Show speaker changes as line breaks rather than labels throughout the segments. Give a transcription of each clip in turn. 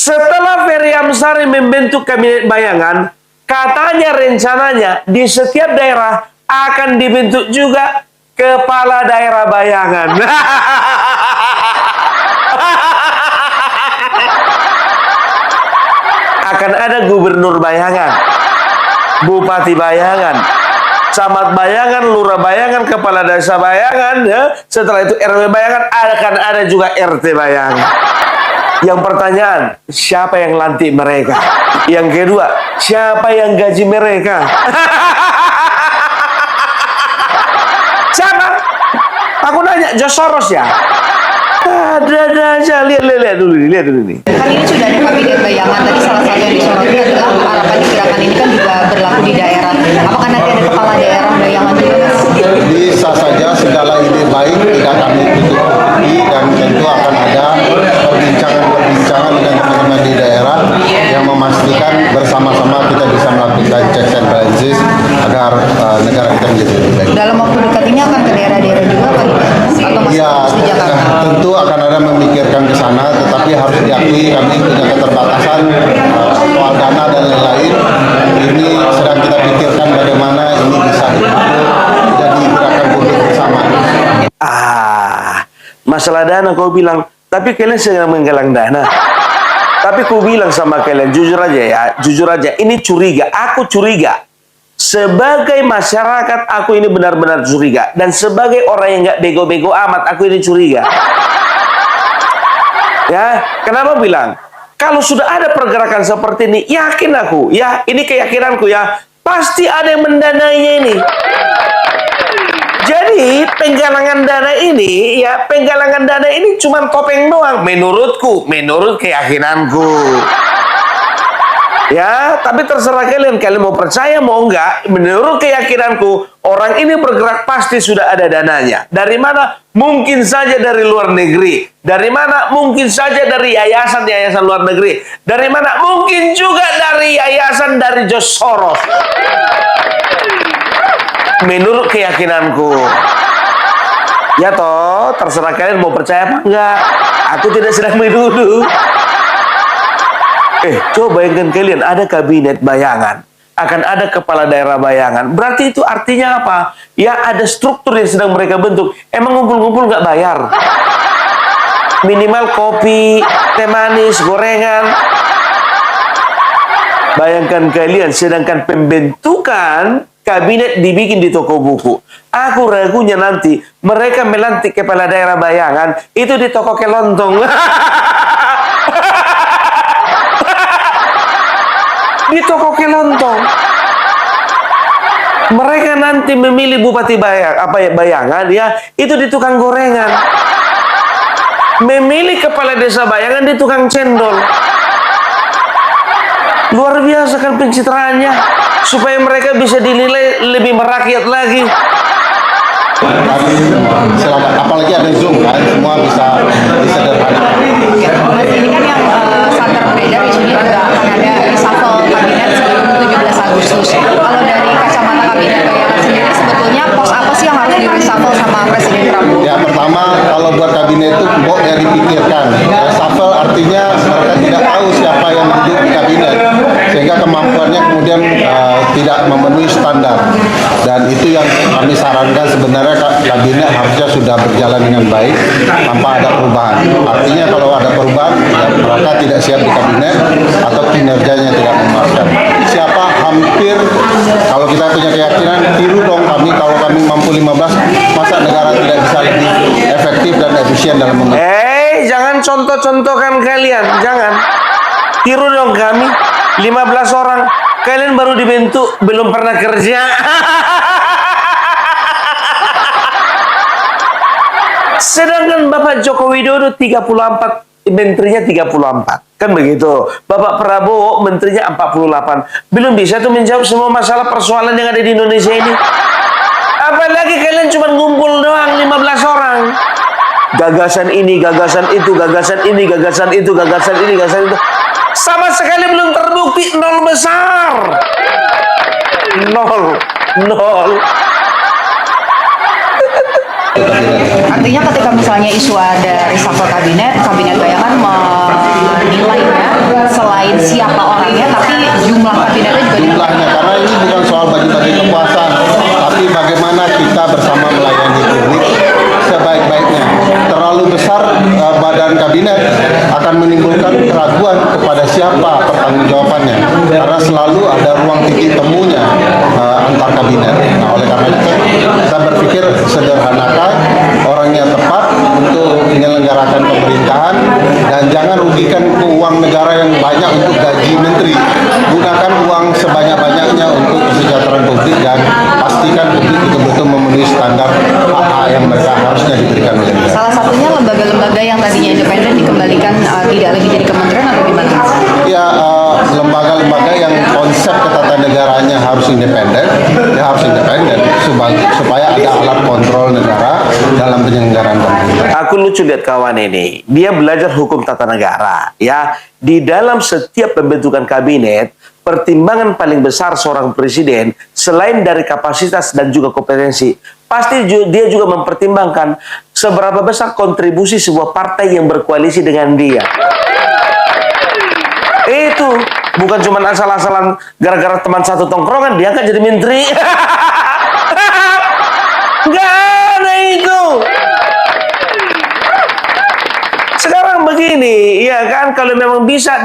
Setelah Ferry Amsari membentuk kabinet bayangan, katanya rencananya di setiap daerah akan dibentuk juga kepala daerah bayangan. Akan ada gubernur bayangan, bupati bayangan, camat bayangan, lurah bayangan, kepala desa bayangan, ya. Setelah itu RW bayangan, akan ada juga RT bayangan. Yang pertanyaan, siapa yang lantik mereka? Yang kedua, siapa yang gaji mereka? Siapa? Aku nanya, George Soros ya? Ada aja, lihat dulu nih.
Kan ini sudah ada kabinet bayangan, tadi salah satu yang disoroti adalah harapan gerakan ini kan juga berlaku di daerah. Apakah nanti ada kepala daerah bayangan juga, Mas?
Bisa saja segala ide baik tidak kami tutupi, dan tentu akan ada perbincangan dengan teman-teman di daerah yang memastikan bersama-sama kita bisa melakukan checks and balances agar negara kita menjadi lebih baik.
Dalam waktu dekat ini akan ke daerah-daerah juga, Pak? Atau masih
Ya,
fokus di Jakarta?
tentu akan ada memikirkan ke sana, tetapi harus diakui kami punya keterbatasan soal dana dan lain-lain. Ini sedang kita pikirkan bagaimana ini bisa jadi gerakan publik bersama.
Masalah dana kau bilang, tapi kalian sedang menggalang dana. Tapi ku bilang sama kalian, jujur aja, ini curiga, aku curiga. Sebagai masyarakat, aku ini benar-benar curiga. Dan sebagai orang yang gak bego-bego amat, aku ini curiga. Ya, kenapa bilang? Kalau sudah ada pergerakan seperti ini, yakin aku, ya, ini keyakinanku ya, pasti ada yang mendanainya ini. Jadi penggalangan dana ini cuma topeng doang, menurut keyakinanku. Ya, tapi terserah kalian mau percaya mau enggak. Menurut keyakinanku, orang ini bergerak pasti sudah ada dananya. Dari mana? Mungkin saja dari luar negeri. Dari mana? Mungkin saja dari yayasan luar negeri. Dari mana? Mungkin juga dari yayasan dari George Soros. Menurut keyakinanku. Ya toh, terserah kalian mau percaya apa enggak. Aku tidak sedang menuduh. Coba bayangkan kalian, ada kabinet bayangan, akan ada kepala daerah bayangan. Berarti itu artinya apa? Ya, ada struktur yang sedang mereka bentuk. Emang ngumpul-ngumpul nggak bayar? Minimal kopi, teh manis, gorengan. Bayangkan kalian, sedangkan pembentukan kabinet dibikin di toko buku. Aku ragunya nanti mereka melantik kepala daerah bayangan itu di toko kelontong. Di toko kelontong. Mereka nanti memilih bupati bayangan ya, itu di tukang gorengan. Memilih kepala desa bayangan di tukang cendol. Luar biasa kan pencitraannya, supaya mereka bisa dinilai lebih merakyat lagi.
Tapi selamat, apalagi ada Zoom kan, semua bisa disederhanakan.
Mas, ini kan yang santer beredar isunya juga akan ada reshuffle kabinet sebelum 17 Agustus. Kalau dari kacamata kabinet bayangan sendiri, sebetulnya pos apa sih yang harus di reshuffle sama Presiden Prabowo?
Ya, pertama kalau buat kabinet itu ya dipikirkan. Reshuffle artinya mereka tidak tahu siapa yang duduk di kabinet, sehingga kemampuannya kemudian tidak memenuhi standar. Dan itu yang kami sarankan, sebenarnya kabinet harusnya sudah berjalan dengan baik tanpa ada perubahan. Artinya kalau ada perubahan, ya mereka tidak siap di kabinet atau kinerjanya tidak memuaskan. Siapa hampir, kalau kita punya keyakinan, tiru dong kami, kalau kami mampu 15, masa negara tidak bisa lebih efektif dan efisien dalam
Jangan contoh-contohkan kalian, jangan. Tiru dong kami, 15 orang. Kalian baru dibentuk, belum pernah kerja. Sedangkan Bapak Joko Widodo 34, menterinya 34. Kan begitu. Bapak Prabowo menterinya 48. Belum bisa tuh menjawab semua masalah persoalan yang ada di Indonesia ini. Apalagi kalian cuma ngumpul doang 15 orang. Gagasan ini, gagasan itu, gagasan ini, gagasan itu, gagasan ini, gagasan itu. Sama sekali belum terbukti, nol besar. Nol.
untuk kabinet.
Artinya ketika misalnya isu ada reshuffle kabinet bayangan menilainya selain siapa orangnya, tapi jumlah kabinetnya juga
Jumlahnya, karena ini bukan soal bagi-bagi kekuasaan, tapi bagaimana kita bersama melayani publik sebaik-baiknya. Terlalu besar badan kabinet akan menimbulkan keraguan kepada siapa pertanggungjawabannya, karena selalu ada ruang titik temunya antar kabinet. Nah, oleh karena itu saya berpikir sederhanakan orang yang tepat untuk menyelenggarakan pemerintahan dan jangan rugikan uang negara yang banyak untuk gaji menteri. Gunakan uang sebanyak-banyaknya untuk kesejahteraan publik dan pastikan publik betul-betul memenuhi standar hak yang mereka harusnya diberikan oleh negara.
salah satunya lembaga-lembaga yang tadinya independen dikembalikan tidak lagi jadi kementerian atau gimana?
Ya, lembaga-lembaga yang konsep ketatanegaranya harus independen, ya harus independen supaya ada alat kontrol negara dalam penyelenggaraan pemerintahan.
Aku lucu lihat kawan ini. Dia belajar hukum tata negara. Ya, di dalam setiap pembentukan kabinet, pertimbangan paling besar seorang presiden selain dari kapasitas dan juga kompetensi, pasti dia juga mempertimbangkan seberapa besar kontribusi sebuah partai yang berkoalisi dengan dia. Itu bukan cuma asal-asalan gara-gara teman satu tongkrongan dia kan jadi menteri. Nggak ada itu. Sekarang begini, ya kan, kalau memang bisa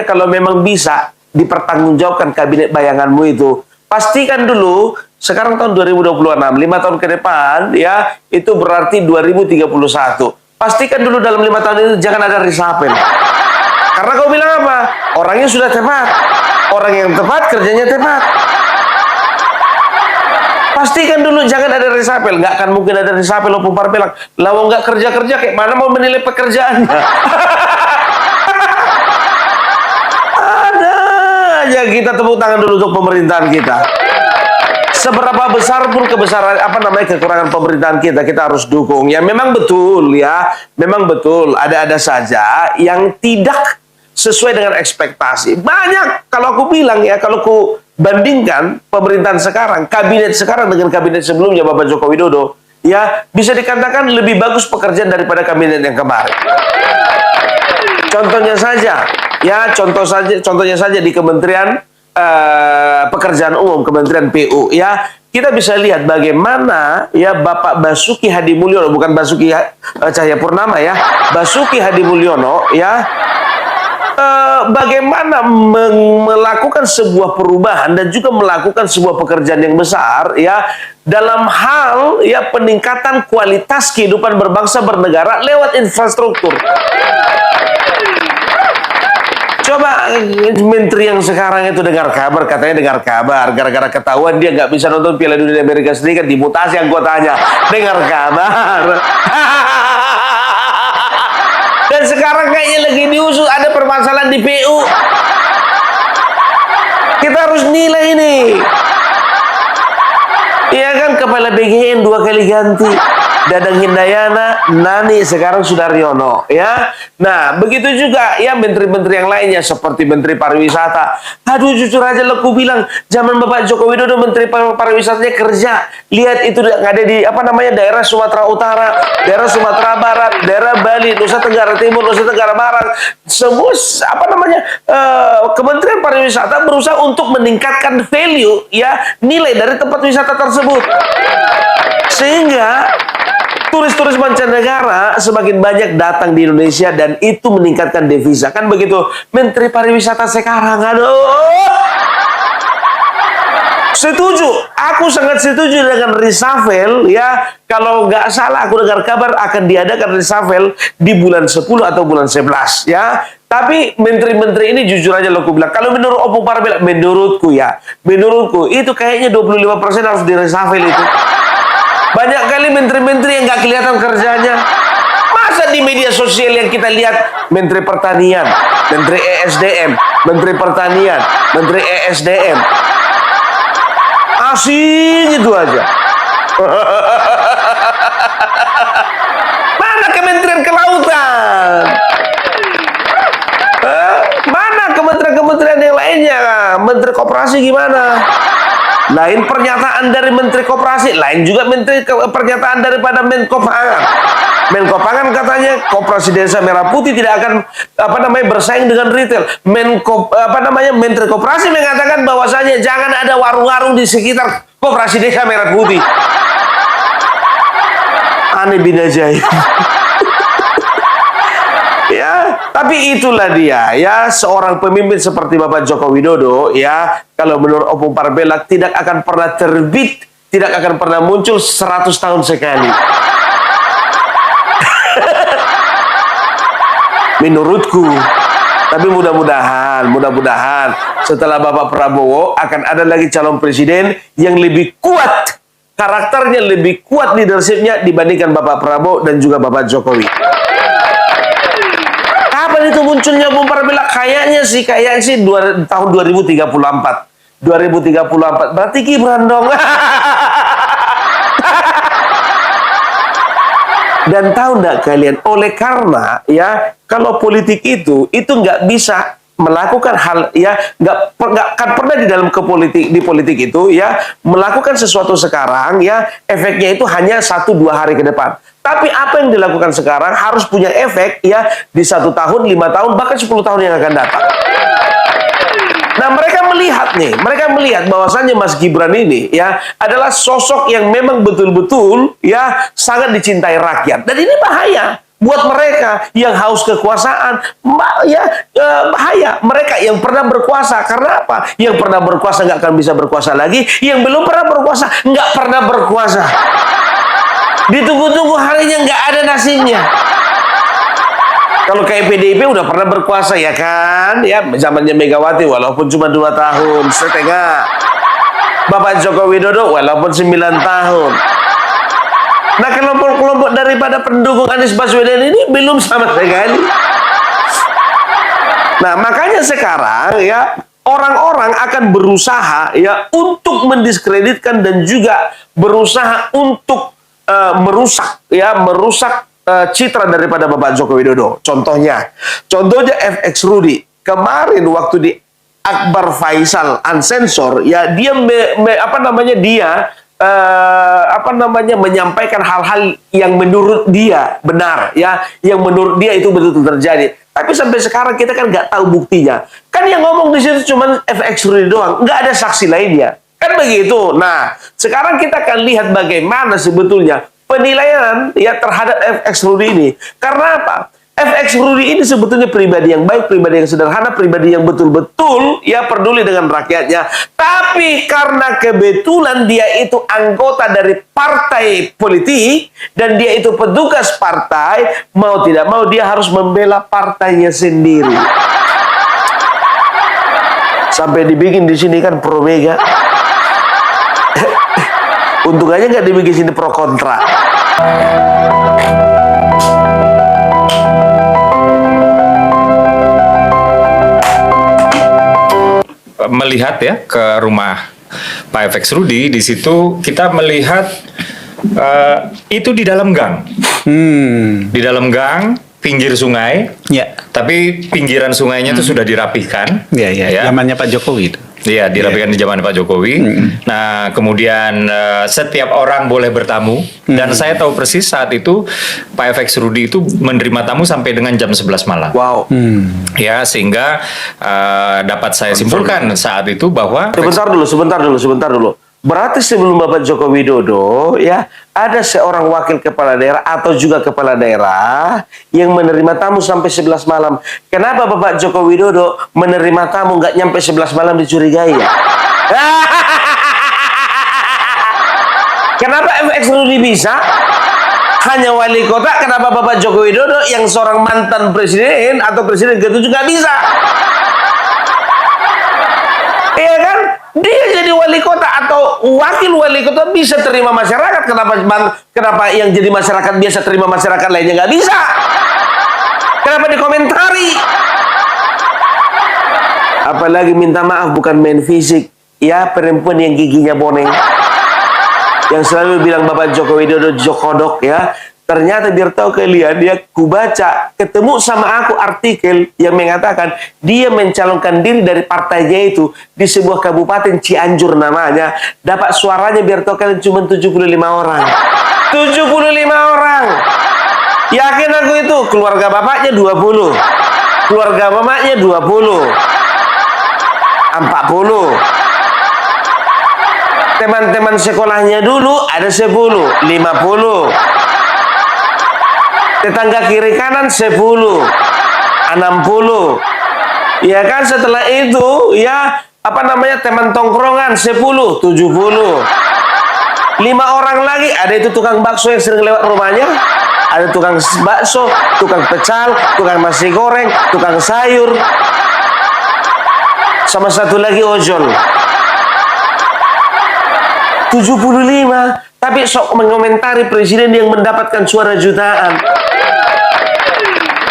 kalau memang bisa dipertanggungjawabkan kabinet bayanganmu itu, pastikan dulu sekarang tahun 2026, 5 tahun ke depan, ya, itu berarti 2031. Pastikan dulu dalam 5 tahun itu jangan ada reshuffle. Karena kau bilang apa? Orangnya sudah tepat. Orang yang tepat, kerjanya tepat. Pastikan dulu jangan ada reshuffle. Nggak akan mungkin ada reshuffle. Opung Parpelang. Lawang nggak kerja-kerja, kayak mana mau menilai pekerjaannya? Ada aja kita tepuk tangan dulu untuk pemerintahan kita. Seberapa besar pun kekurangan pemerintahan kita harus dukung. Ya memang betul ya, memang betul ada saja yang tidak sesuai dengan ekspektasi. Banyak kalau aku bilang ya, kalau aku bandingkan pemerintahan sekarang, kabinet sekarang dengan kabinet sebelumnya Bapak Joko Widodo, ya bisa dikatakan lebih bagus pekerjaan daripada kabinet yang kemarin. Contohnya saja di Kementerian Pekerjaan Umum, Kementerian PU, ya kita bisa lihat bagaimana ya Bapak Basuki Hadi Mulyono, bukan Basuki Cahayapurnama ya, Basuki Hadi Mulyono ya, bagaimana melakukan sebuah perubahan dan juga melakukan sebuah pekerjaan yang besar ya dalam hal ya peningkatan kualitas kehidupan berbangsa bernegara lewat infrastruktur. Coba menteri yang sekarang itu katanya dengar kabar, gara-gara ketahuan dia nggak bisa nonton Piala Dunia Amerika Serikat, dimutasi anggotanya, dengar kabar. Dan sekarang kayaknya lagi diusut ada permasalahan di PU. Kita harus nilai ini. Iya kan, kepala BGN 2 kali ganti. Dadang Hindayana, Nani, sekarang Sudaryono, ya. Nah, begitu juga ya menteri-menteri yang lainnya seperti Menteri Pariwisata. Aduh, jujur aja aku bilang, zaman Bapak Joko Widodo Menteri Pariwisatanya kerja. Lihat itu ada di daerah Sumatera Utara, daerah Sumatera Barat, daerah Bali, Nusa Tenggara Timur, Nusa Tenggara Barat. Semua Kementerian Pariwisata berusaha untuk meningkatkan value ya, nilai dari tempat wisata tersebut. Sehingga turis-turis mancanegara semakin banyak datang di Indonesia dan itu meningkatkan devisa. Kan begitu Menteri Pariwisata sekarang, aduh. Setuju, aku sangat setuju dengan reshuffle ya. Kalau nggak salah aku dengar kabar akan diadakan reshuffle di bulan 10 atau bulan 11 ya. Tapi menteri-menteri ini jujur aja aku bilang, kalau menurut Opung Parpelang, menurutku itu kayaknya 25% harus di reshuffle itu. Banyak kali menteri-menteri yang nggak kelihatan kerjanya. Masa di media sosial yang kita lihat Menteri Pertanian, Menteri ESDM, Menteri Pertanian, Menteri ESDM, asing itu aja. Mana Kementerian Kelautan? Mana kementerian-kementerian yang lainnya? Menteri Koperasi gimana? Lain pernyataan dari Menteri Koperasi, lain juga pernyataan daripada Menko Pangan. Menko Pangan katanya Koperasi Desa Merah Putih tidak akan bersaing dengan retail. Menteri Koperasi mengatakan bahwasanya jangan ada warung-warung di sekitar Koperasi Desa Merah Putih. Aneh binajai. Ya, tapi itulah dia ya, seorang pemimpin seperti Bapak Joko Widodo ya, kalau menurut Opung Parbelak tidak akan pernah terbit, tidak akan pernah muncul 100 tahun sekali. Menurutku. Tapi mudah-mudahan setelah Bapak Prabowo akan ada lagi calon presiden yang lebih kuat, karakternya lebih kuat, leadershipnya dibandingkan Bapak Prabowo dan juga Bapak Jokowi. Kapan itu munculnya Opung Parbelak? Kayaknya sih tahun 2034. 2034 berarti Gibran dong. Dan tahu enggak kalian, oleh karena ya, kalau politik itu nggak bisa melakukan hal ya, nggak akan pernah di politik itu ya melakukan sesuatu sekarang ya, efeknya itu hanya 1-2 hari ke depan. Tapi apa yang dilakukan sekarang harus punya efek ya di 1 tahun, 5 tahun, bahkan 10 tahun yang akan datang. Nah, mereka melihat bahwasannya Mas Gibran ini ya adalah sosok yang memang betul-betul ya sangat dicintai rakyat. Dan ini bahaya buat mereka yang haus kekuasaan, bahaya. Mereka yang pernah berkuasa, karena apa? Yang pernah berkuasa nggak akan bisa berkuasa lagi, yang belum pernah berkuasa nggak pernah berkuasa. Ditunggu-tunggu harinya nggak ada nasinya. Kalau kayak PDIP udah pernah berkuasa ya kan, ya zamannya Megawati walaupun cuma 2 tahun setengah. Bapak Joko Widodo walaupun 9 tahun. Nah, kelompok-kelompok daripada pendukung Anies Baswedan ini belum sama sekali. Nah, makanya sekarang ya orang-orang akan berusaha ya untuk mendiskreditkan dan juga berusaha untuk merusak citra daripada Bapak Joko Widodo. Contohnya FX Rudy kemarin waktu di Akbar Faisal Unsensor ya, dia menyampaikan hal-hal yang menurut dia benar ya, yang menurut dia itu betul-betul terjadi. Tapi sampai sekarang kita kan nggak tahu buktinya. Kan yang ngomong di situ cuma FX Rudy doang, nggak ada saksi lainnya. Kan begitu. Nah, sekarang kita akan lihat bagaimana sebetulnya penilaian ya terhadap FX Rudy ini. Karena apa? FX Rudy ini sebetulnya pribadi yang baik, pribadi yang sederhana, pribadi yang betul-betul ya peduli dengan rakyatnya. Tapi karena kebetulan dia itu anggota dari partai politik dan dia itu petugas partai, mau tidak mau dia harus membela partainya sendiri. Sampai dibikin di sini kan pro mega. Untung aja nggak dibikin sini pro kontra.
Melihat ya ke rumah Pak FX Rudy, di situ kita melihat itu di dalam gang, di dalam gang pinggir sungai. Ya. Tapi pinggiran sungainya itu sudah dirapihkan.
Ya. Zamannya Pak Jokowi itu.
Iya, dirapikan di zaman Pak Jokowi. Nah, kemudian setiap orang boleh bertamu. Dan saya tahu persis saat itu Pak FX Rudy itu menerima tamu sampai dengan jam 11 malam.
Wow.
Ya, sehingga dapat saya simpulkan saat itu bahwa...
Sebentar dulu. Berarti sebelum Bapak Joko Widodo ya ada seorang wakil kepala daerah atau juga kepala daerah yang menerima tamu sampai 11 malam. Kenapa Bapak Joko Widodo menerima tamu nggak nyampe 11 malam dicurigai ya? Kenapa FX Rudy bisa? Hanya wali kota, kenapa Bapak Joko Widodo yang seorang mantan presiden atau presiden ke-7 nggak bisa? Iya kan? Dia jadi wali kota atau wakil wali kota bisa terima masyarakat. Kenapa yang jadi masyarakat biasa terima masyarakat lainnya nggak bisa? Kenapa dikomentari? Apalagi minta maaf bukan main fisik. Ya, perempuan yang giginya boneng. Yang selalu bilang Bapak Joko Widodo jokodok ya. Ternyata biar tahu kalian, dia kubaca, ketemu sama aku artikel yang mengatakan dia mencalonkan diri dari partainya itu di sebuah kabupaten Cianjur namanya. Dapat suaranya biar tahu kalian cuma 75 orang. 75 orang. Yakin aku itu, keluarga bapaknya 20. Keluarga mamanya 20. 40. Teman-teman sekolahnya dulu ada 10, 50. Tetangga kiri kanan 10, 60. Ya kan, setelah itu ya teman tongkrongan 10, 70. 5 orang lagi, ada itu tukang bakso yang sering lewat rumahnya, ada tukang bakso, tukang pecal, tukang nasi goreng, tukang sayur, sama satu lagi ojol. 75. Tapi sok mengomentari presiden yang mendapatkan suara jutaan.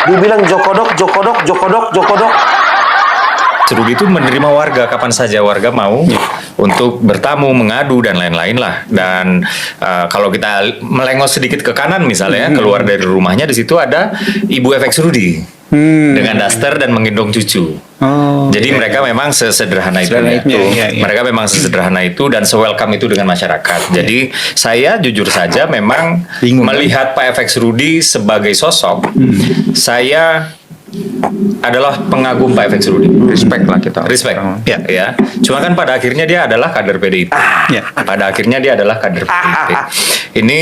Dibilang jokodok, jokodok, jokodok, jokodok.
Rudi itu menerima warga kapan saja warga mau untuk bertamu, mengadu dan lain-lain lah. Dan kalau kita melengos sedikit ke kanan misalnya, keluar dari rumahnya, di situ ada Ibu FX Rudi dengan daster dan menggendong cucu. Jadi mereka memang sesederhana itu. Mereka memang sesederhana itu dan se-welcome itu dengan masyarakat. Jadi saya jujur saja memang melihat Pak FX Rudi sebagai sosok, saya adalah pengagum Pak FX Rudi.
Respect lah kita.
Respect. Ya. Cuma kan pada akhirnya dia adalah kader PDIP. Pada akhirnya dia adalah kader PDIP. Ini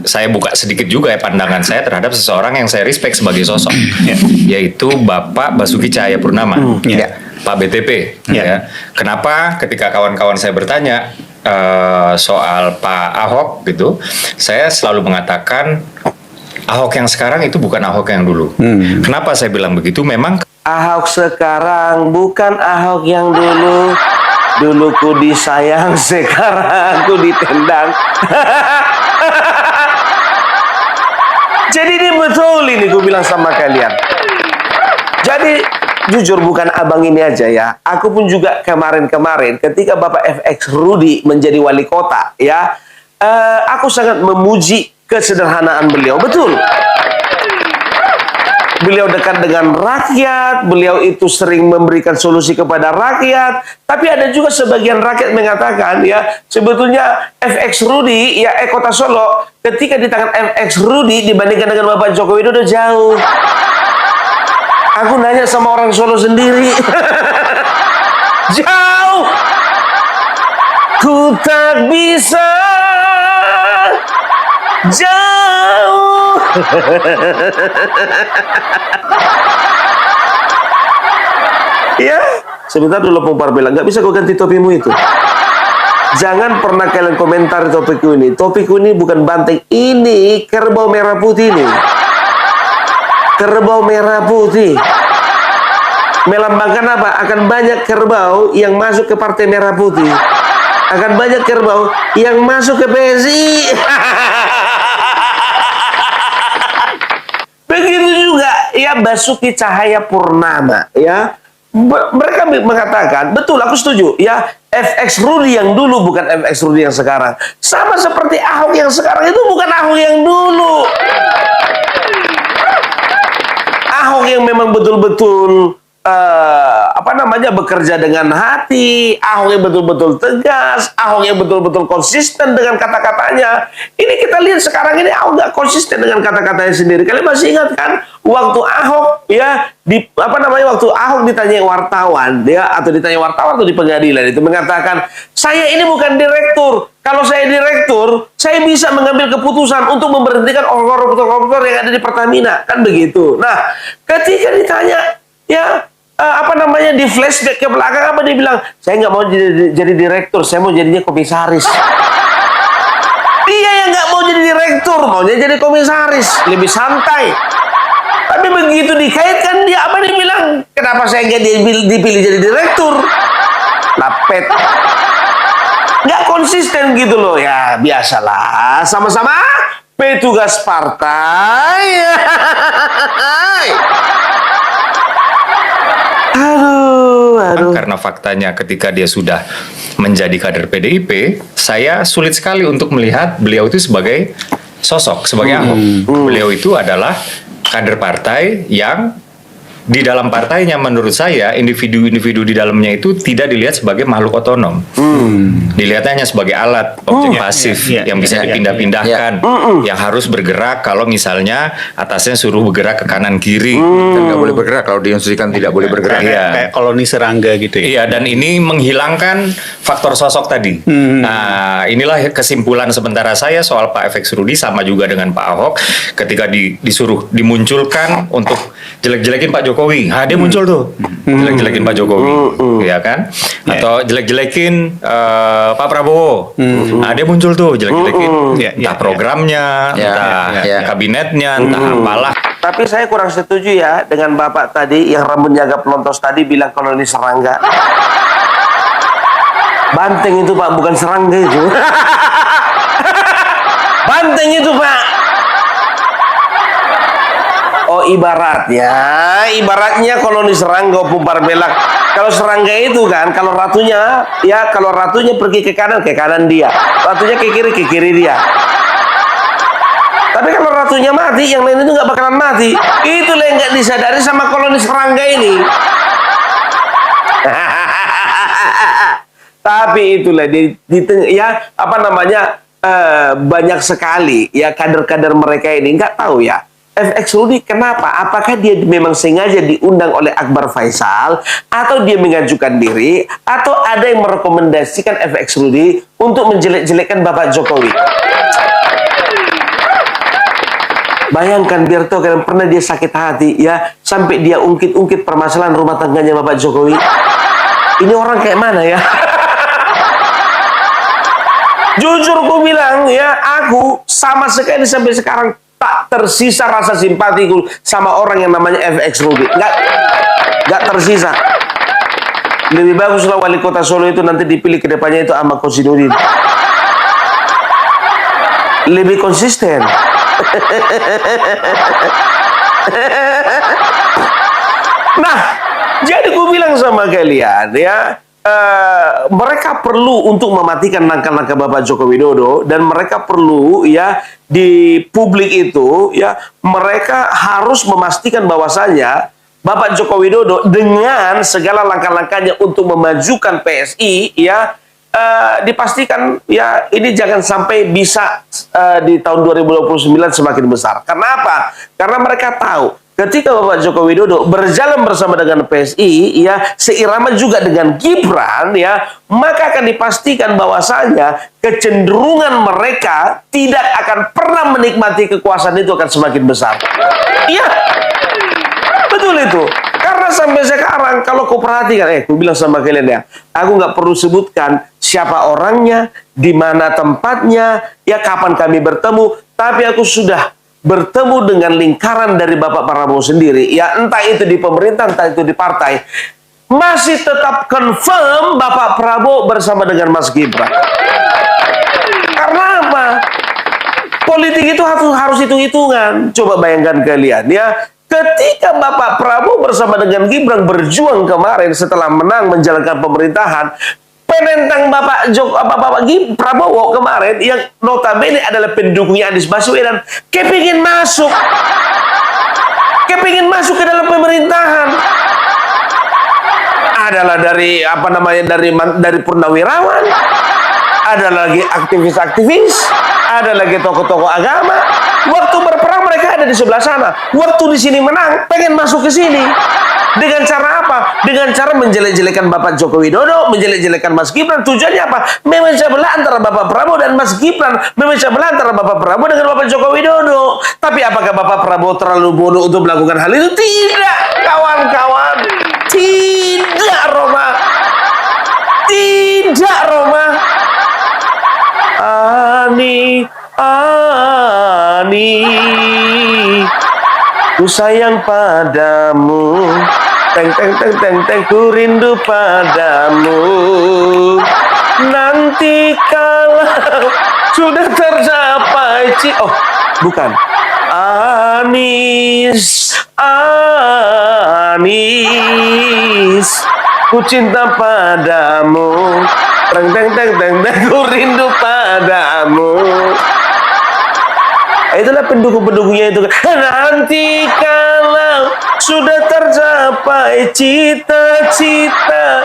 saya buka sedikit juga ya pandangan saya terhadap seseorang yang saya respect sebagai sosok, yaitu Bapak Basuki Cahayapurnama, Pak BTP. Ya. Kenapa ketika kawan-kawan saya bertanya soal Pak Ahok gitu, saya selalu mengatakan Ahok yang sekarang itu bukan Ahok yang dulu. Kenapa saya bilang begitu? Memang
Ahok sekarang bukan Ahok yang dulu. Dulu ku disayang, sekarang ku ditendang. Jadi ini betul ini ku bilang sama kalian. Jadi jujur bukan abang ini aja ya. Aku pun juga kemarin-kemarin ketika Bapak FX Rudi menjadi wali kota ya, aku sangat memuji kesederhanaan beliau. Betul. Beliau dekat dengan rakyat, beliau itu sering memberikan solusi kepada rakyat. Tapi ada juga sebagian rakyat mengatakan ya, sebetulnya FX Rudi ya Kota Solo ketika di tangan FX Rudi dibandingkan dengan Bapak Joko Widodo jauh. Aku nanya sama orang Solo sendiri. Jauh. Ku tak bisa jauh. Ya, sebentar dulu Pompar bilang, nggak bisa kau ganti topimu itu. Jangan pernah kalian komentar topikku ini. Topikku ini bukan banteng, ini kerbau merah putih ini. Kerbau merah putih. Melambangkan apa? Akan banyak kerbau yang masuk ke Partai Merah Putih. Akan banyak kerbau yang masuk ke PSI. Begitu juga ya Basuki Cahayapurnama ya. Mereka mengatakan, betul aku setuju ya, FX Rudi yang dulu bukan FX Rudi yang sekarang. Sama seperti Ahok yang sekarang itu bukan Ahok yang dulu. Ahok yang memang betul-betul bekerja dengan hati, Ahok yang betul-betul tegas, Ahok yang betul-betul konsisten dengan kata-katanya. Ini kita lihat sekarang ini Ahok nggak konsisten dengan kata-katanya sendiri. Kalian masih ingat kan waktu Ahok ya waktu Ahok ditanya wartawan dia atau ditanya wartawan atau di pengadilan itu mengatakan, saya ini bukan direktur. Kalau saya direktur, saya bisa mengambil keputusan untuk memberhentikan koruptor-koruptor yang ada di Pertamina, kan begitu. Nah, ketika ditanya ya di flashback ke belakang apa dia bilang, saya nggak mau jadi direktur, saya mau jadinya komisaris. Dia yang nggak mau jadi direktur, maunya jadi komisaris, lebih santai. Tapi begitu dikaitkan dia bilang, kenapa saya nggak dipilih jadi direktur? Lapet. Nggak konsisten gitu loh ya, biasalah, sama-sama petugas partai. Aduh.
Karena faktanya ketika dia sudah menjadi kader PDIP, saya sulit sekali untuk melihat beliau itu sebagai sosok sebagai Ahok. Beliau itu adalah kader partai yang di dalam partainya menurut saya individu-individu di dalamnya itu tidak dilihat sebagai makhluk otonom. Dilihatnya hanya sebagai alat objek pasif yang bisa dipindah-pindahkan, yang harus bergerak kalau misalnya atasnya suruh bergerak ke kanan kiri.
Dan nggak boleh bergerak kalau diinstruksikan tidak boleh bergerak.
Kayak koloni serangga gitu ya.
Iya, dan ini menghilangkan faktor sosok tadi. Nah, inilah kesimpulan sementara saya soal Pak FX Rudi, sama juga dengan Pak Ahok ketika disuruh dimunculkan untuk jelek-jelekin Pak Jokowi. Nah, dia muncul tuh. Jelek-jelekin Pak Jokowi, ya kan? Atau jelek-jelekin Pak Prabowo. Nah, dia muncul tuh jelek-jelekin entah programnya, entah kabinetnya, entah apalah.
Tapi saya kurang setuju ya dengan Bapak tadi yang rambutnya agak pelontos tadi bilang koloni serangga. Banteng itu Pak, bukan serangga itu. Banteng itu Pak. Oh ibaratnya koloni serangga pumpar belak. Kalau serangga itu kan, kalau ratunya pergi ke kanan dia. Ratunya ke kiri dia. Tapi kalau ratunya mati, yang lain itu nggak bakalan mati. Itulah yang nggak disadari sama koloni serangga ini. Tapi itulah banyak sekali ya kader-kader mereka ini nggak tahu ya. FX Rudi kenapa? Apakah dia memang sengaja diundang oleh Akbar Faisal, atau dia mengajukan diri, atau ada yang merekomendasikan FX Rudi untuk menjelek-jelekkan Bapak Jokowi? Bayangkan biar tahu kan, pernah dia sakit hati ya sampai dia ungkit-ungkit permasalahan rumah tangganya Bapak Jokowi. Ini orang kayak mana ya? Jujur aku bilang ya, aku sama sekali sampai sekarang tak tersisa rasa simpatiku sama orang yang namanya FX Rudi. Nggak tersisa. Lebih baguslah wali kota Solo itu nanti dipilih ke depannya itu Ahmad Kosidudin. Lebih konsisten. Nah, jadi gue bilang sama kalian ya, mereka perlu untuk mematikan langkah-langkah Bapak Joko Widodo, dan mereka perlu ya di publik itu ya, mereka harus memastikan bahwasanya Bapak Joko Widodo dengan segala langkah-langkahnya untuk memajukan PSI ya, dipastikan ya ini jangan sampai bisa di tahun 2029 semakin besar. Karena apa? Karena mereka tahu ketika Bapak Joko Widodo berjalan bersama dengan PSI ya, seirama juga dengan Gibran ya, maka akan dipastikan bahwasanya kecenderungan mereka tidak akan pernah menikmati kekuasaan itu akan semakin besar. Iya, betul itu. Karena sampai sekarang kalau kau perhatikan, aku bilang sama kalian ya, aku nggak perlu sebutkan siapa orangnya, di mana tempatnya, ya kapan kami bertemu, tapi aku sudah bertemu dengan lingkaran dari Bapak Prabowo sendiri, ya entah itu di pemerintah, entah itu di partai, masih tetap confirm Bapak Prabowo bersama dengan Mas Gibran. Karena apa? Politik itu harus hitung-hitungan. Coba bayangkan kalian ya, ketika Bapak Prabowo bersama dengan Gibran berjuang kemarin setelah menang menjalankan pemerintahan, penentang Bapak Prabowo kemarin yang notabene adalah pendukungnya Anies Baswedan kepingin masuk ke dalam pemerintahan, adalah dari dari purnawirawan, ada lagi aktivis-aktivis, ada lagi tokoh-tokoh agama. Waktu berperang mereka ada di sebelah sana, waktu di sini menang pengen masuk ke sini. Dengan cara apa? Dengan cara menjelek-jelekan Bapak Joko Widodo, menjelek-jelekan Mas Gibran. Tujuannya apa? Memecah belah antara Bapak Prabowo dan Mas Gibran. Memecah belah antara Bapak Prabowo dengan Bapak Joko Widodo. Tapi apakah Bapak Prabowo terlalu bodoh untuk melakukan hal itu? Tidak, kawan-kawan. Tidak, Roma. Tidak, Roma. Ani, ku sayang padamu, teng, ku rindu padamu. Nanti kalau sudah tercapai bukan. Anis, ku cinta padamu, teng, ku rindu padamu. Itulah pendukung-pendukungnya itu. Nanti kalau sudah tercapai cita-cita,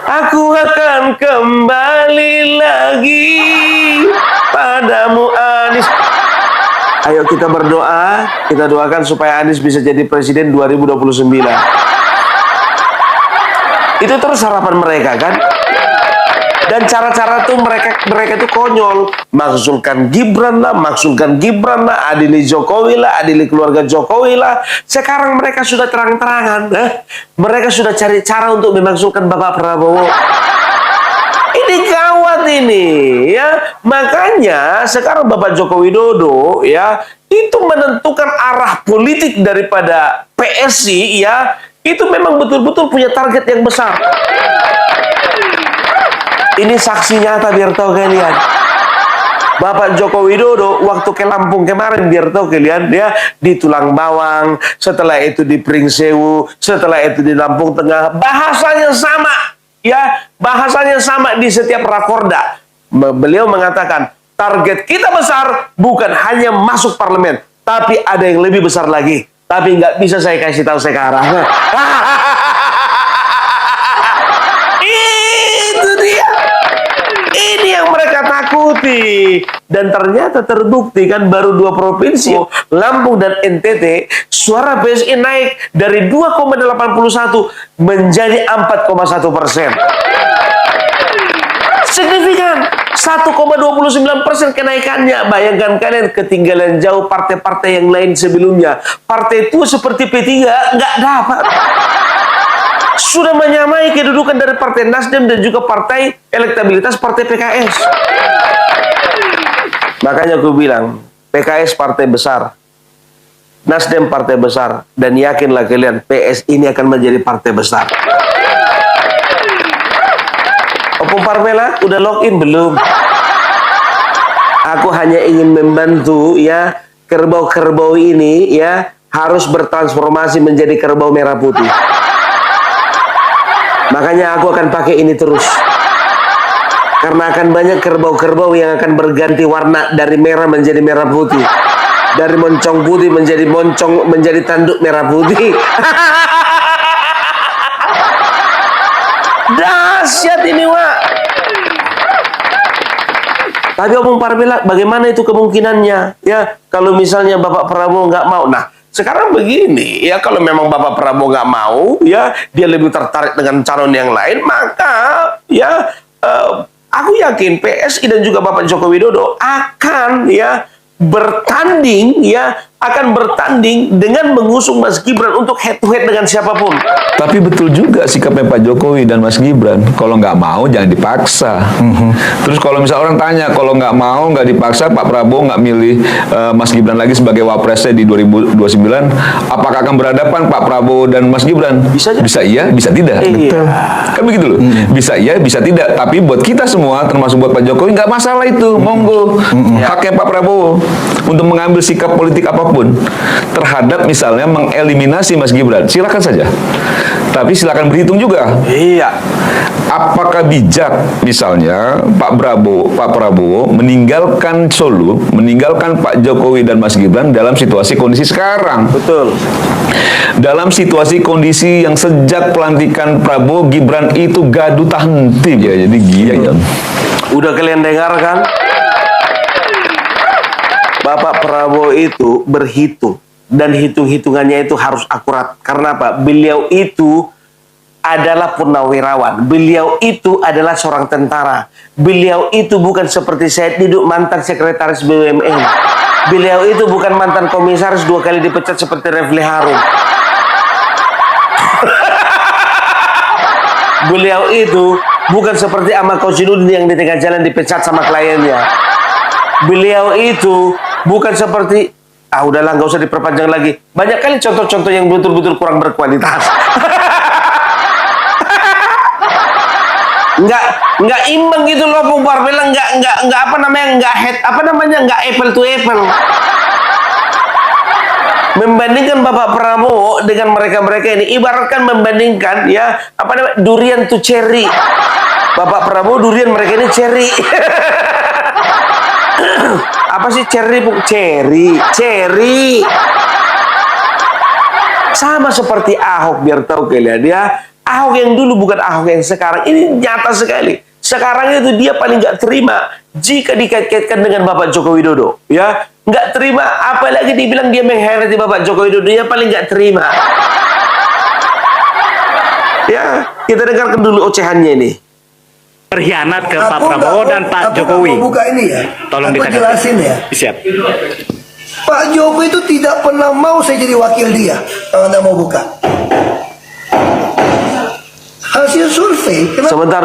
aku akan kembali lagi padamu, Anies. Ayo kita berdoa, kita doakan supaya Anies bisa jadi presiden 2029. Itu terus harapan mereka kan. Dan cara-cara tuh mereka tuh konyol, maksudkan Gibran lah, adili Jokowi lah, adili keluarga Jokowi lah. Sekarang mereka sudah terang-terangan, mereka sudah cari cara untuk memasukkan Bapak Prabowo. Ini gawat ini, ya. Makanya sekarang Bapak Joko Widodo, ya, itu menentukan arah politik daripada PSI, ya. Itu memang betul-betul punya target yang besar. Ini saksi nyata biar tahu kalian. Bapak Joko Widodo waktu ke Lampung kemarin biar tahu kalian, dia di Tulang Bawang, setelah itu di Pringsewu, setelah itu di Lampung Tengah, bahasanya sama, ya, bahasanya sama di setiap rakorda. Beliau mengatakan target kita besar, bukan hanya masuk parlemen, tapi ada yang lebih besar lagi. Tapi nggak bisa saya kasih tahu sekarang. Itu dia. Ini yang mereka takuti. Dan ternyata terbukti kan baru 2 provinsi, Lampung dan NTT, suara PSI naik dari 2,81 menjadi 4,1%. Signifikan. 1,29% kenaikannya. Bayangkan kalian, ketinggalan jauh partai-partai yang lain sebelumnya. Partai itu seperti P3 nggak dapat. Sudah menyamai kedudukan dari Partai Nasdem dan juga partai elektabilitas Partai PKS. Makanya aku bilang, PKS partai besar, Nasdem partai besar, dan yakinlah kalian, PS ini akan menjadi partai besar. Opung Parmela udah login belum? Aku hanya ingin membantu, ya, kerbau-kerbau ini, ya, harus bertransformasi menjadi kerbau merah putih. Makanya aku akan pakai ini terus. Karena akan banyak kerbau-kerbau yang akan berganti warna dari merah menjadi merah putih. Dari moncong putih menjadi tanduk merah putih. Dahsyat ini, Wak. Tapi Opung Parmela, bagaimana itu kemungkinannya? Ya, kalau misalnya Bapak Prabowo nggak mau. Nah, sekarang begini, ya, kalau memang Bapak Prabowo nggak mau, ya, dia lebih tertarik dengan calon yang lain, maka, ya, aku yakin PSI dan juga Bapak Joko Widodo akan, ya, bertanding, ya, akan bertanding dengan mengusung Mas Gibran untuk head to head dengan siapapun.
Tapi betul juga sikapnya Pak Jokowi dan Mas Gibran. Kalau nggak mau, jangan dipaksa. Terus kalau misalnya orang tanya, kalau nggak mau, nggak dipaksa, Pak Prabowo nggak milih Mas Gibran lagi sebagai wapresnya di 2029, apakah akan berhadapan Pak Prabowo dan Mas Gibran?
Bisa aja.
Bisa iya, bisa tidak.
Iya.
Kan begitu loh. Bisa iya, bisa tidak. Tapi buat kita semua, termasuk buat Pak Jokowi, nggak masalah itu. Monggo. Haknya Pak Prabowo untuk mengambil sikap politik apapun terhadap misalnya mengeliminasi Mas Gibran. Silakan saja. Tapi silakan berhitung juga.
Iya.
Apakah bijak misalnya Pak Prabowo meninggalkan Solo, meninggalkan Pak Jokowi dan Mas Gibran dalam situasi kondisi sekarang?
Betul.
Dalam situasi kondisi yang sejak pelantikan Prabowo Gibran itu gaduh tak henti ya, jadi gila.
Udah kalian dengar kan? Bapak Prabowo itu berhitung, dan hitung-hitungannya itu harus akurat. Karena apa? Beliau itu adalah purnawirawan. Beliau itu adalah seorang tentara. Beliau itu bukan seperti Said Didu, mantan sekretaris BUMN. Beliau itu bukan mantan komisaris 2 kali dipecat seperti Refli Harun. Beliau itu bukan seperti Ahmad Kosinudin yang di tengah jalan dipecat sama kliennya. Beliau itu bukan seperti, udahlah nggak usah diperpanjang lagi. Banyak kali contoh-contoh yang betul-betul kurang berkualitas. nggak imbang gitu loh, Opung Parmela, nggak apa namanya, nggak apple to apple. Membandingkan Bapak Prabowo dengan mereka-mereka ini, ibaratkan membandingkan, ya, durian to cherry. Bapak Prabowo durian, mereka ini cherry. apa sih cherry bu? Cherry. Sama seperti Ahok, biar tahu kalian ya. Ahok yang dulu bukan Ahok yang sekarang. Ini nyata sekali. Sekarang itu dia paling nggak terima jika dikait-kaitkan dengan Bapak Joko Widodo, ya nggak terima. Apalagi dibilang dia mengkhianati Bapak Joko Widodo, dia paling nggak terima. Ya, kita dengarkan dulu ocehannya ini.
Berkhianat ke Pak Prabowo dan Pak Jokowi.
Aku mau buka ini ya.
Tolong
aku
dikatakan.
jelasin ya.
Siap.
Pak Jokowi itu tidak pernah mau saya jadi wakil dia. Kalau Anda mau buka. Hasil survei.
Sebentar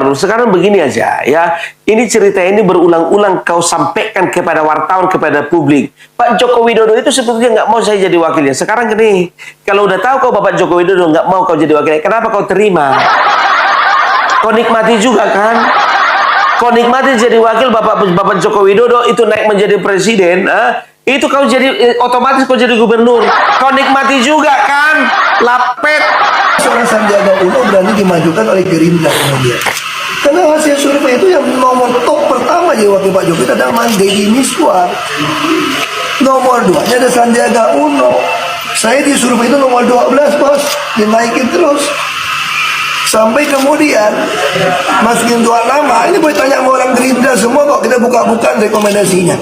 dulu. Sekarang begini aja, ya. Ini cerita ini berulang-ulang kau sampaikan kepada wartawan, kepada publik. Pak Joko Widodo itu sebetulnya nggak mau saya jadi wakilnya. Sekarang gini, kalau udah tahu kau Bapak Joko Widodo nggak mau kau jadi wakilnya, kenapa kau terima? Kau nikmati juga kan? Kau nikmati jadi wakil Bapak Joko Widodo itu naik menjadi presiden, itu kau jadi otomatis kau jadi gubernur. Kau nikmati juga kan? Lapet.
Seorang Sandiaga Uno berani dimajukan oleh Gerindra kemudian. Karena hasil survei itu yang nomor top pertama jadi wakil Pak Jokowi adalah Deddy Miswar. Nomor 2-nya ada Sandiaga Uno. Saya di survei itu nomor 12 bos, dinaikin terus. Sampai kemudian masukin 2 nama. Ini boleh tanya sama orang Gerindra semua kok, kita buka-bukaan rekomendasinya.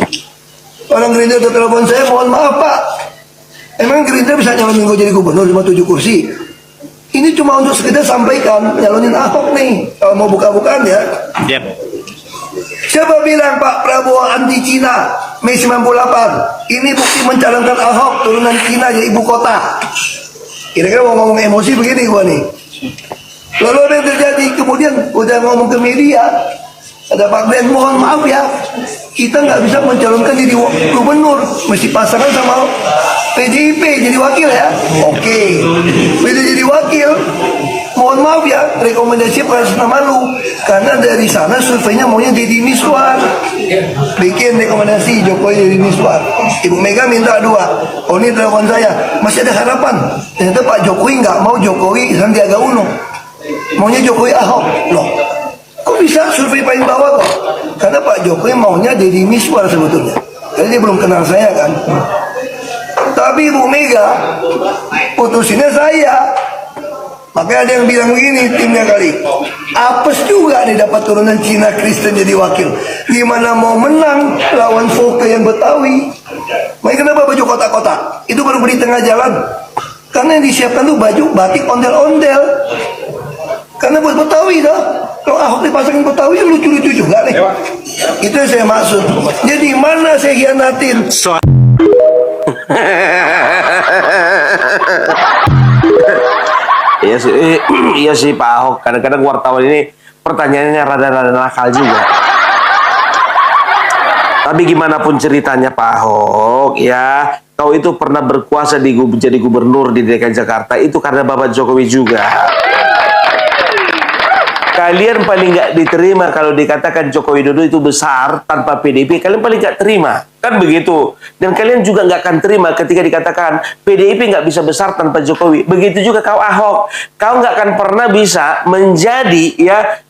Orang Gerindra udah telepon saya, mohon maaf Pak, emang Gerindra bisa nyalonin gue jadi gubernur 57 kursi? Ini cuma untuk sekedar sampaikan nyalonin Ahok nih. Kalau mau buka-bukaan ya.
Yep.
Siapa bilang Pak Prabowo anti Cina? Mei 98. Ini bukti mencalonkan Ahok turunan Cina jadi ibu kota. Kira-kira mau ngomong emosi begini gua nih. Lalu apa yang terjadi? Kemudian udah ngomong ke media. Ada Pak Ben, mohon maaf ya, kita nggak bisa mencalonkan jadi gubernur, mesti pasangan sama PDIP jadi wakil ya. Oke, beda jadi wakil. Mohon maaf ya, rekomendasi atas nama lu, karena dari sana surveinya maunya Deddy Miswar. Bikin rekomendasi Jokowi Deddy Miswar. Ibu Mega minta 2. Oh ini telepon saya, masih ada harapan. Ternyata Pak Jokowi nggak mau Jokowi Sandiaga Uno, maunya Jokowi Ahok. Loh, kok bisa survei paling bawah kok? Karena Pak Jokowi maunya Deddy Miswar sebetulnya. Karena dia belum kenal saya kan. Tapi Ibu Mega putusinnya saya. Makanya ada yang bilang begini timnya kali. Apes juga nih dapat turunan Cina Kristen jadi wakil. Gimana mau menang lawan Foke yang Betawi? Makanya kenapa baju kotak-kotak? Itu baru beli tengah jalan. Karena yang disiapkan tuh baju batik ondel-ondel. Karena buat Betawi dah. Kalau Ahok dipasangin Betawi ya lucu-lucu juga nih. Itu yang saya maksud. Jadi mana saya hianatin?
Iya sih Pak Ahok. Kadang-kadang wartawan ini pertanyaannya rada-rada nakal juga. Tapi gimana pun ceritanya Pak Ahok, ya kau itu pernah berkuasa jadi gubernur di DKI Jakarta itu karena Bapak Jokowi juga. Kalian paling nggak diterima kalau dikatakan Joko Widodo itu besar tanpa PDIP. Kalian paling nggak terima, kan begitu. Dan kalian juga nggak akan terima ketika dikatakan PDIP nggak bisa besar tanpa Jokowi. Begitu juga kau Ahok, kau nggak akan pernah bisa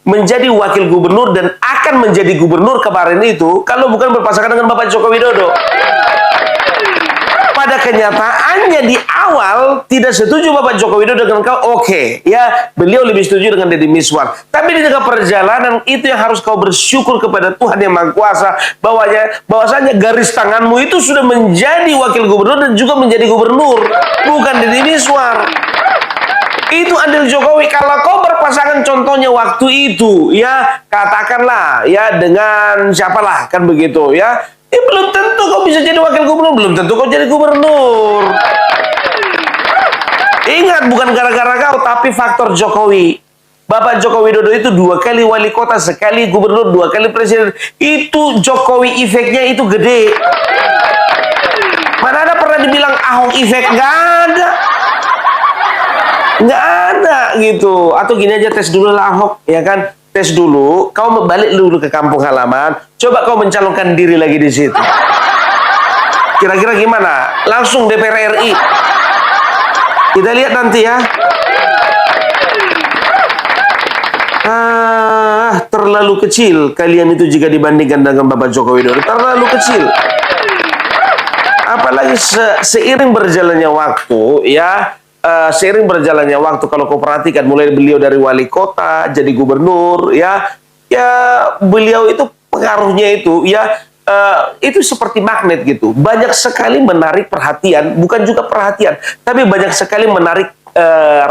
menjadi wakil gubernur dan akan menjadi gubernur kemarin itu kalau bukan berpasangan dengan Bapak Joko Widodo. Pada kenyataannya di awal tidak setuju Bapak Joko Widodo dengan kau, oke, ya beliau lebih setuju dengan Deddy Miswar. Tapi di tengah perjalanan itu yang harus kau bersyukur kepada Tuhan yang Maha Kuasa bahwasanya garis tanganmu itu sudah menjadi wakil gubernur dan juga menjadi gubernur, bukan Deddy Miswar. Itu andil Jokowi. Kalau kau berpasangan contohnya waktu itu, ya katakanlah ya dengan siapalah kan begitu ya. Belum tentu kau bisa jadi wakil gubernur, belum tentu kau jadi gubernur. Ingat, bukan gara-gara kau, tapi faktor Jokowi. Bapak Joko Widodo itu 2 kali wali kota, sekali gubernur, 2 kali presiden. Itu Jokowi efeknya itu gede. Mana ada pernah dibilang Ahok efek? Nggak ada. Nggak ada gitu. Atau gini aja, tes dulu lah Ahok, ya kan? Tes dulu, kau balik dulu ke kampung halaman, coba kau mencalonkan diri lagi di situ. Kira-kira gimana? Langsung DPR RI. Kita lihat nanti ya. terlalu kecil kalian itu jika dibandingkan dengan Bapak Joko Widodo. Terlalu kecil. Apalagi seiring berjalannya waktu, ya, seiring berjalannya waktu, kalau kau perhatikan mulai beliau dari wali kota jadi gubernur, ya beliau itu pengaruhnya itu, ya, itu seperti magnet gitu. Banyak sekali menarik perhatian, bukan juga perhatian, tapi banyak sekali menarik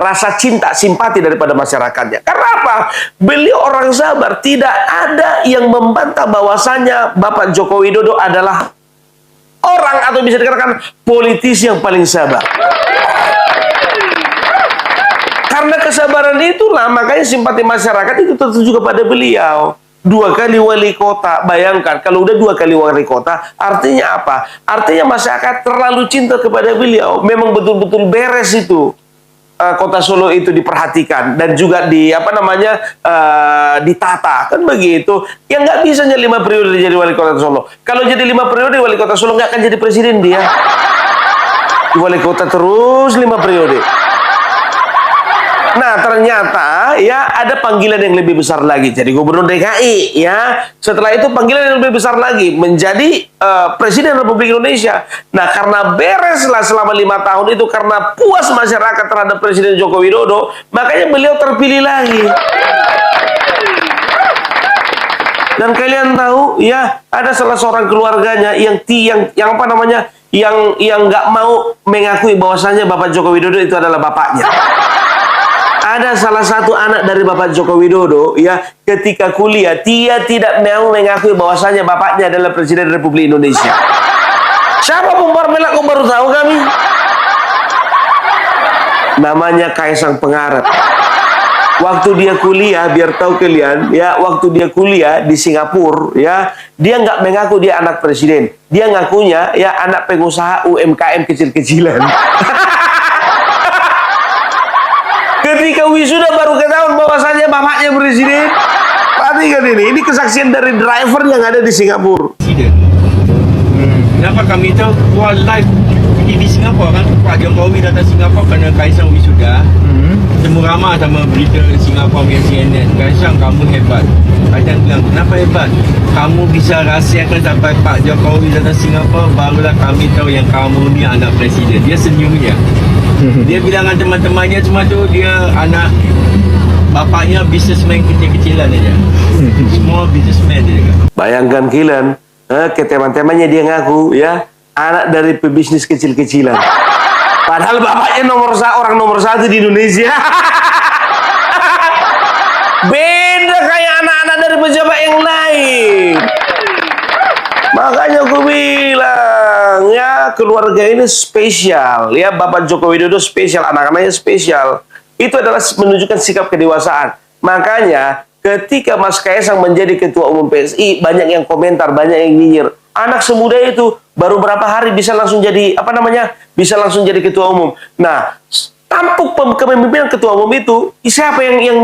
rasa cinta, simpati daripada masyarakatnya. Karena apa? Beliau orang sabar. Tidak ada yang membantah bahwasanya Bapak Joko Widodo adalah orang atau bisa dikatakan politisi yang paling sabar. Karena kesabaran itulah makanya simpati masyarakat itu tertuju kepada beliau. 2 kali wali kota, bayangkan kalau udah 2 kali wali kota, artinya apa? Artinya masyarakat terlalu cinta kepada beliau. Memang betul-betul beres itu. Kota Solo itu diperhatikan dan juga ditata, kan begitu. Yang nggak bisanya 5 periode jadi wali kota Solo. Kalau jadi 5 periode wali kota Solo nggak akan jadi presiden dia. Wali kota terus 5 periode. Nah, ternyata ya ada panggilan yang lebih besar lagi jadi gubernur DKI, ya. Setelah itu panggilan yang lebih besar lagi menjadi Presiden Republik Indonesia. Nah, karena bereslah selama 5 tahun itu karena puas masyarakat terhadap Presiden Joko Widodo, makanya beliau terpilih lagi. Dan kalian tahu, ya, ada salah seorang keluarganya yang nggak mau mengakui bahwasanya Bapak Joko Widodo itu adalah bapaknya. Ada salah satu anak dari Bapak Joko Widodo, ya, ketika kuliah dia tidak mau mengakui bahwasanya bapaknya adalah Presiden Republik Indonesia. Siapa pembarmela kok baru tahu kami? Namanya Kaisang Pangarep. Waktu dia kuliah, biar tahu kalian, ya, waktu dia kuliah di Singapura, ya, dia nggak mengaku dia anak presiden. Dia ngakunya, ya, anak pengusaha UMKM kecil-kecilan. Ketika wisuda baru ketahuan bahwasanya bapaknya presiden. Perhatikan ini kesaksian dari driver yang ada di Singapura.
Kenapa kami tahu live di Singapura kan Pak Jokowi datang Singapura kerana Kaisang wisuda. Temu ramah sama berita Singapura punya CNN. Kaisang, kamu hebat. Kaisang bilang, kenapa hebat? Kamu bisa rahsiakan sampai Pak Jokowi datang Singapura, barulah kami tahu yang kamu ni anak presiden. Dia senyumnya. Dia bilang dengan teman-temannya semua tu dia anak bapaknya businessman kecil-kecilan aja. Semua businessman dia juga.
Bayangkan kalian, ke teman-temannya dia ngaku, ya, anak dari pebisnis kecil-kecilan. Padahal bapaknya orang nomor 1 di Indonesia. Beda kayak anak-anak dari pejabat yang lain. Makanya aku bilang, ya, keluarga ini spesial, ya, Bapak Joko Widodo spesial, anak-anaknya spesial. Itu adalah menunjukkan sikap kedewasaan. Makanya ketika Mas Kaisang menjadi ketua umum PSI, banyak yang komentar, banyak yang nyinyir. Anak semuda itu baru berapa hari bisa langsung jadi bisa langsung jadi ketua umum. Nah, tampuk kepemimpinan ketua umum itu siapa yang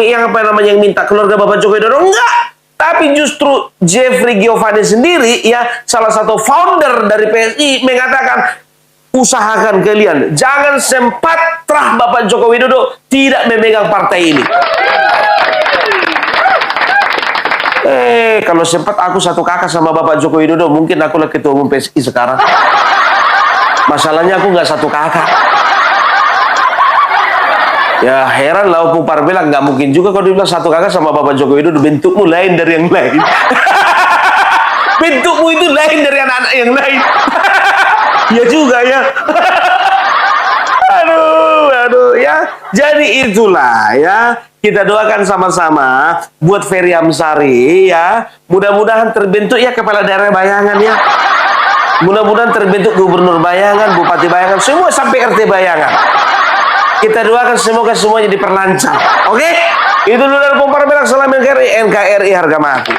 minta keluarga Bapak Joko Widodo? Enggak. Tapi justru Jeffrey Giovanni sendiri, ya, salah satu founder dari PSI, mengatakan, usahakan kalian jangan sempat terah Bapak Joko Widodo tidak memegang partai ini. Kalau sempat aku satu kakak sama Bapak Joko Widodo, mungkin aku lah ketua umum PSI sekarang. Masalahnya aku nggak satu kakak. Ya heran lah, aku bilang nggak mungkin juga kalau dibilang satu kakak sama Bapak Joko Widodo, bentukmu lain dari yang lain. Bentukmu itu lain dari anak-anak yang lain. Ya juga ya. Aduh ya. Jadi itulah, ya, kita doakan sama-sama buat Ferry Amsari, ya. Mudah-mudahan terbentuk, ya, kepala daerah bayangan, ya. Mudah-mudahan terbentuk gubernur bayangan, bupati bayangan, semua sampai RT bayangan. Kita doakan semoga semuanya diperlancar. Oke? Itu dulu dari Pomparbelang. Salam NKRI, NKRI harga mati.